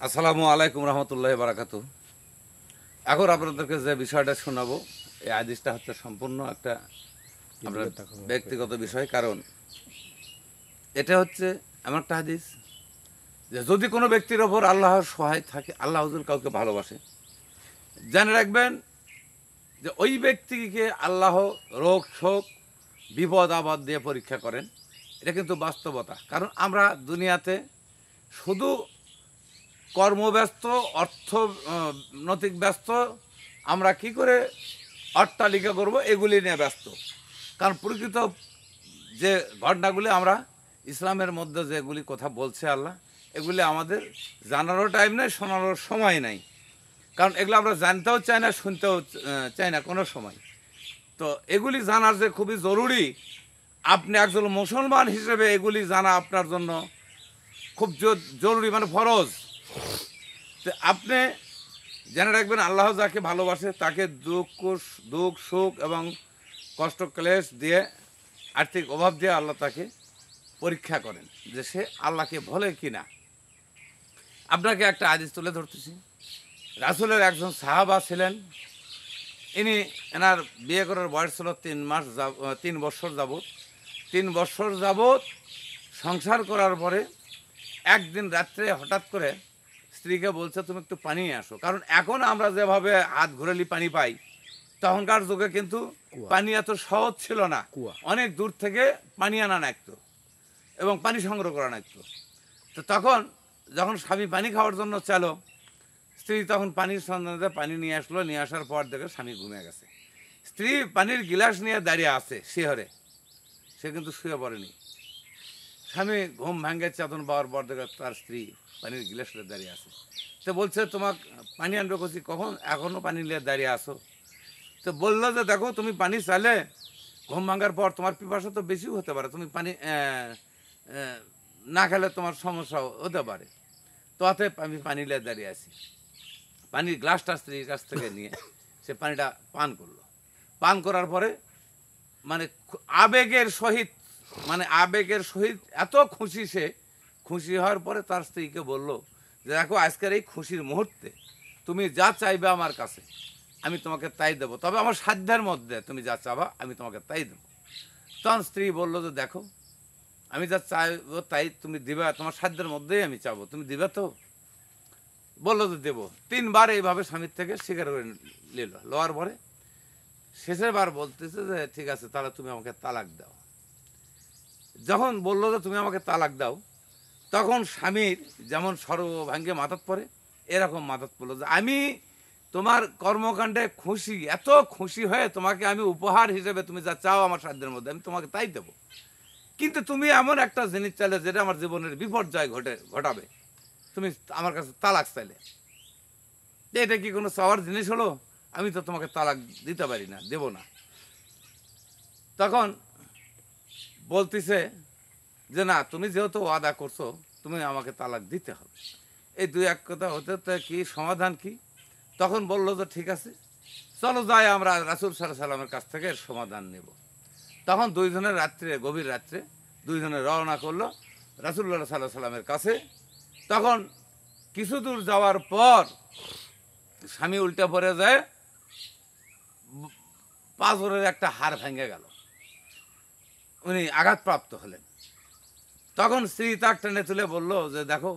আসসালামু আলাইকুম রহমতুল্লাহ বারাকাতু। এখন আপনাদেরকে যে বিষয়টা শোনাবো, এই হাদিসটা হচ্ছে সম্পূর্ণ একটা আপনার ব্যক্তিগত বিষয়। কারণ এটা হচ্ছে এমন একটা হাদিস যে যদি কোনো ব্যক্তির ওপর আল্লাহর সহায় থাকে, আল্লাহ হুজুর কাউকে ভালোবাসে, জেনে রাখবেন যে ওই ব্যক্তিকে আল্লাহ রোগ শোক বিপদ আপদ দিয়ে পরীক্ষা করেন। এটা কিন্তু বাস্তবতা। কারণ আমরা দুনিয়াতে শুধু কর্মব্যস্ত, অর্থনৈতিক ব্যস্ত, আমরা কি করে অট্টালিকা করব এগুলি নিয়ে ব্যস্ত। কারণ প্রকৃত যে ঘটনাগুলি আমরা ইসলামের মধ্যে যেগুলি কথা বলছে আল্লাহ, এগুলি আমাদের জানারও টাইম নেই, শোনারও সময় নাই। কারণ এগুলো আমরা জানতেও চাই না, শুনতেও চাই না কোনো সময়। তো এগুলি জানার যে খুবই জরুরি, আপনি একজন মুসলমান হিসেবে এগুলি জানা আপনার জন্য খুব জরুরি, মানে ফরজ। তো আপনি জেনে রাখবেন আল্লাহ যাকে ভালোবাসে তাকে দুঃখ সুখ এবং কষ্ট ক্লেশ দিয়ে, আর্থিক অভাব দিয়ে আল্লাহ তাকে পরীক্ষা করেন যে সে আল্লাহকে ভোলে কি না। আপনাকে একটা হাদিস তুলে ধরতেছি। রাসূলের একজন সাহাবা ছিলেন, ইনি এনার বিয়ে করার বয়স ছিল 3 বছর যাবৎ। 3 বছর যাবৎ সংসার করার পরে একদিন রাত্রে হঠাৎ করে স্ত্রীকে বলছে তুমি একটু পানি নিয়ে আসো। কারণ এখন আমরা যেভাবে হাত ঘুরালি পানি পাই, তখনকার যুগে কিন্তু পানি এত সহজ ছিল না। অনেক দূর থেকে পানি আনা লাগতো এবং পানি সংগ্রহ করা লাগতো। তো তখন যখন স্বামী পানি খাওয়ার জন্য চালো, স্ত্রী তখন পানির সন্ধানে পানি নিয়ে আসলো। নিয়ে আসার পর দেখে স্বামী ঘুমিয়ে গেছে। স্ত্রী পানির গিলাস নিয়ে দাঁড়িয়ে আছে শিহরে, সে কিন্তু শুয়ে পড়েনি। স্বামী ঘুম ভাঙ্গে চেতন পাওয়ার পর দেখে তার স্ত্রী পানির গিলাস নিয়ে দাঁড়িয়ে আছে। তো বলছে তোমাকে পানি আনবে করছি, কখন এখনও পানি নিয়ে দাঁড়িয়ে আসো? তো বললো যে দেখো তুমি পানি চাইলে ঘুম ভাঙার পর তোমার পিপাসা তো বেশি হতে পারে, তুমি পানি না খেলে তোমার সমস্যা হতে পারে। তো অতএব আমি পানি নিয়ে দাঁড়িয়ে আছি। পানির গ্লাসটা স্ত্রীর কাছ থেকে নিয়ে সে পানিটা পান করলো। পান করার পরে মানে আবেগের সহিত এত খুশি, সে খুশি হওয়ার পরে তার স্ত্রীকে বলল যে দেখো আজকের এই খুশির মুহূর্তে তুমি যা চাইবে আমার কাছে আমি তোমাকে তাই দেবো, তবে আমার সাধ্যের মধ্যে তুমি যা চাবা আমি তোমাকে তাই দেবো। তখন স্ত্রী বলল যে দেখো আমি যা চাইবো তাই তুমি দিবে, তোমার সাধ্যের মধ্যেই আমি চাবো, তুমি দিবে তো? বললো যে দেবো। 3বার এইভাবে স্বামীর থেকে স্বীকার করে নিল। লওয়ার পরে শেষের বার বলতেছে যে ঠিক আছে তাহলে তুমি আমাকে তালাক দাও। যখন বললো যে তুমি আমাকে তালাক দাও, তখন স্বামীর যেমন সর্বভাঙ্গে মাথাত পড়ে, এরকম মাথাত পড়লো যে আমি তোমার কর্মকাণ্ডে খুশি, এত খুশি হয়ে তোমাকে আমি উপহার হিসেবে তুমি যা চাও আমার সাধ্যের মধ্যে আমি তোমাকে তাই দেবো। কিন্তু তুমি এমন একটা জিনিস চাইলে যেটা আমার জীবনের বিপর্যয় ঘটাবে, তুমি আমার কাছে তালাক চাইলে। এটা কি কোনো চাওয়ার জিনিস হলো? আমি তো তোমাকে তালাক দিতে পারি না, দেব না। তখন বলতেছে যে না, তুমি যেহেতু ওয়াদা করছো তুমি আমাকে তালাক দিতে হবে। এই দুই এক কথা হতে তো কি সমাধান কি? তখন বললো যে ঠিক আছে চলো যাই আমরা রাসূল সাল্লাল্লাহু আলাইহি সাল্লামের কাছ থেকে সমাধান নেব। তখন দুইজনের গভীর রাত্রে দুইজনে রওনা করলো রাসূলুল্লাহ সাল্লাল্লাহু আলাইহি সাল্লামের কাছে। তখন কিছু দূর যাওয়ার পর স্বামী উল্টে পড়ে যায়, পাঁজরের একটা হাড় ভেঙে গেল, উনি আঘাতপ্রাপ্ত হলেন। তখন স্ত্রী তাক টেনে তুলে বলল যে দেখো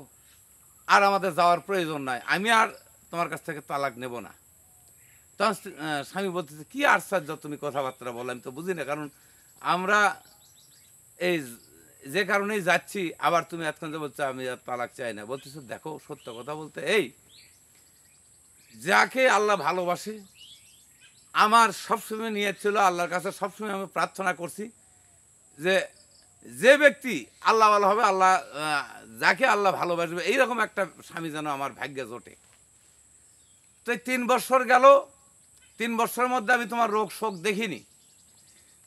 আর আমাদের যাওয়ার প্রয়োজন নাই, আমি আর তোমার কাছ থেকে তালাক নেব না। তখন স্বামী বলতেছে কি আশ্চর্য তুমি কথাবার্তা বলো, আমি তো বুঝি না। কারণ আমরা এই যে কারণেই যাচ্ছি, আবার তুমি এতক্ষণ যে বলছো আমি আর তালাক চাই না। বলতেছো দেখো সত্য কথা বলতে এই যাকে আল্লাহ ভালোবাসে, আমার সবসময় নিয়ত ছিল আল্লাহর কাছে, সবসময় আমি প্রার্থনা করছি যে যে ব্যক্তি আল্লাহ ভালো হবে, আল্লাহ যাকে আল্লাহ ভালোবাসবে এইরকম একটা স্বামী যেন আমার ভাগ্যে জোটে। তো 3 বছর গেল, 3 বছরের মধ্যে আমি তোমার রোগ শোক দেখিনি,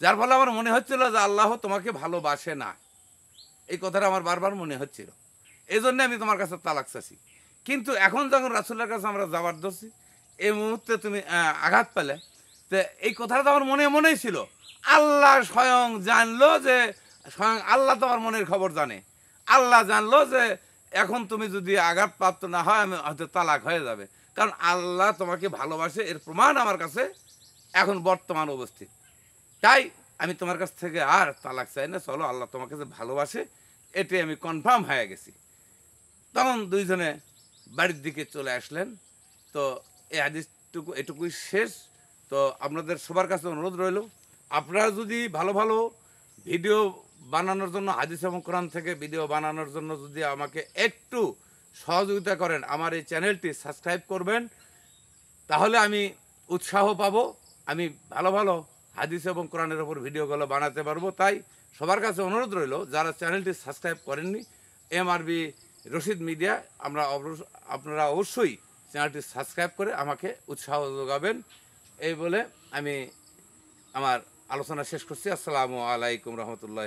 যার ফলে আমার মনে হচ্ছিল যে আল্লাহ তোমাকে ভালোবাসে না। এই কথাটা আমার বারবার মনে হচ্ছিল, এই জন্যে আমি তোমার কাছে তালাক চাইছি। কিন্তু এখন যখন রাসূলের কাছে আমরা যাবার ধরছি, এই মুহূর্তে তুমি আঘাত পেলে, তো এই কথাটা তো আমার মনেই ছিল। আল্লাহ স্বয়ং জানলো যে, স্বয়ং আল্লাহ তো আমার মনের খবর জানে। আল্লাহ জানলো যে এখন তুমি যদি আঘাতপ্রাপ্ত না হয় আমি হয়তো তালাক হয়ে যাবে, কারণ আল্লাহ তোমাকে ভালোবাসে, এর প্রমাণ আমার কাছে এখন বর্তমান উপস্থিত। তাই আমি তোমার কাছ থেকে আর তালাক চাই না, চলো আল্লাহ তোমাকে যে ভালোবাসে এটাই আমি কনফার্ম হয়ে গেছি। তখন দুইজনে বাড়ির দিকে চলে আসলেন। তো এই হাদিসটুকু এটুকুই শেষ। তো আপনাদের সবার কাছে অনুরোধ রইল, আপনারা যদি ভালো ভালো ভিডিও বানানোর জন্য, হাদিস এবং কোরআন থেকে ভিডিও বানানোর জন্য যদি আমাকে একটু সহযোগিতা করেন, আমার এই চ্যানেলটি সাবস্ক্রাইব করবেন, তাহলে আমি উৎসাহ পাবো, আমি ভালো ভালো হাদিস এবং কোরআনের ওপর ভিডিওগুলো বানাতে পারবো। তাই সবার কাছে অনুরোধ রইল, যারা চ্যানেলটি সাবস্ক্রাইব করেননি, MRB রশিদ মিডিয়া, আপনারা অবশ্যই চ্যানেলটি সাবস্ক্রাইব করে আমাকে উৎসাহ যোগাবেন। এই বলে আমি আমার আলোচনা শেষ করছি। আসসালামু আলাইকুম রহমতুল্লাহ।